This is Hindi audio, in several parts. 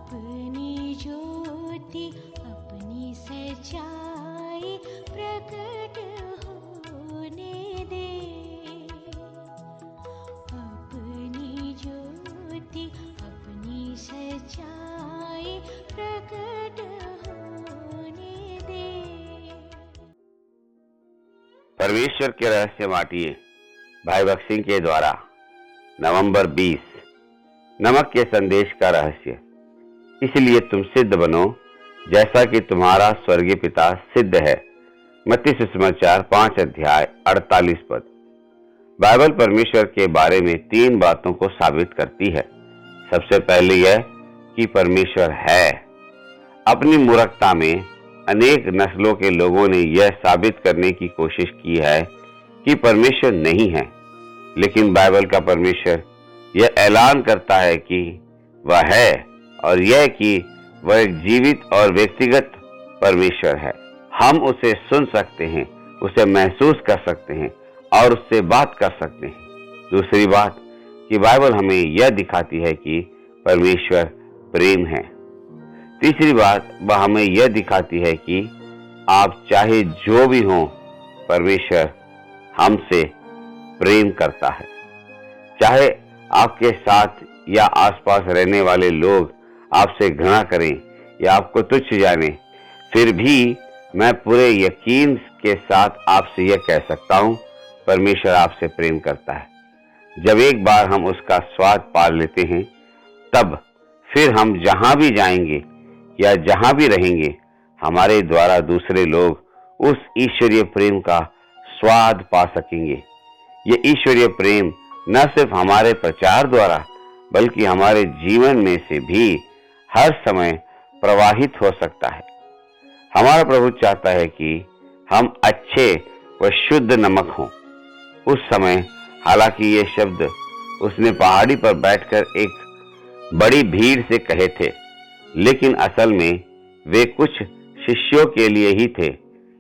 अपनी ज्योति अपनी सच्चाई प्रकट होने दे। अपनी ज्योति अपनी सच्चाई प्रकट होने दे। परमेश्वर के रहस्य बांटिए भाई भक्त सिंह के द्वारा। नवंबर 20, नमक के संदेश का रहस्य। इसलिए तुम सिद्ध बनो जैसा कि तुम्हारा स्वर्गीय पिता सिद्ध है। मत्ती सुसमाचार 5 अध्याय 48 पद। बाइबल परमेश्वर के बारे में 3 बातों को साबित करती है। सबसे पहले यह कि परमेश्वर है। अपनी मूर्खता में अनेक नस्लों के लोगों ने यह साबित करने की कोशिश की है कि परमेश्वर नहीं है, लेकिन बाइबल का परमेश्वर यह ऐलान करता है कि वह है, और यह कि वह एक जीवित और व्यक्तिगत परमेश्वर है। हम उसे सुन सकते हैं, उसे महसूस कर सकते हैं और उससे बात कर सकते हैं। दूसरी बात कि बाइबल हमें यह दिखाती है कि परमेश्वर प्रेम है। तीसरी बात वह हमें यह दिखाती है कि आप चाहे जो भी हो, परमेश्वर हमसे प्रेम करता है। चाहे आपके साथ या आसपास रहने वाले लोग आपसे घृणा करें या आपको तुच्छ जाने, फिर भी मैं पूरे यकीन के साथ आपसे यह कह सकता हूं, परमेश्वर आपसे प्रेम करता है। जब एक बार हम उसका स्वाद पा लेते हैं, तब फिर हम जहां भी जाएंगे या जहां भी रहेंगे, हमारे द्वारा दूसरे लोग उस ईश्वरीय प्रेम का स्वाद पा सकेंगे। ये ईश्वरीय प्रेम न सिर्फ हमारे प्रचार द्वारा, बल्कि हमारे जीवन में से भी हर समय प्रवाहित हो सकता है। हमारा प्रभु चाहता है कि हम अच्छे व शुद्ध नमक हों। उस समय हालांकि ये शब्द उसने पहाड़ी पर बैठकर एक बड़ी भीड़ से कहे थे, लेकिन असल में वे कुछ शिष्यों के लिए ही थे।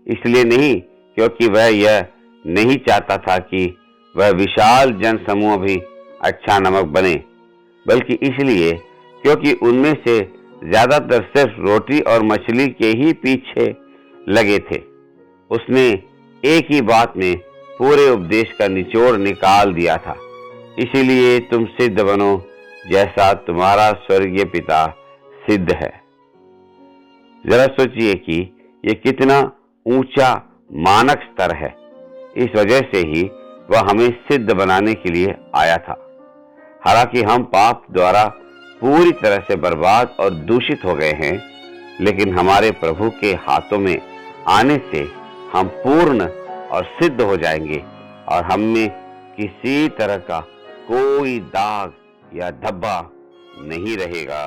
इसलिए नहीं क्योंकि वह यह नहीं चाहता था कि वह विशाल जनसमूह भी अच्छा नमक बने, बल्कि इसलिए क्योंकि उनमें से ज्यादातर सिर्फ रोटी और मछली के ही पीछे लगे थे। उसने एक ही बात में पूरे उपदेश का निचोड़ निकाल दिया था। इसीलिए तुम सिद्ध बनो जैसा तुम्हारा स्वर्गीय पिता सिद्ध है। जरा सोचिए कि यह कितना ऊंचा मानक स्तर है। इस वजह से ही वह हमें सिद्ध बनाने के लिए आया था। हालांकि हम पाप द्वारा पूरी तरह से बर्बाद और दूषित हो गए हैं, लेकिन हमारे प्रभु के हाथों में आने से हम पूर्ण और सिद्ध हो जाएंगे और हम में किसी तरह का कोई दाग या धब्बा नहीं रहेगा।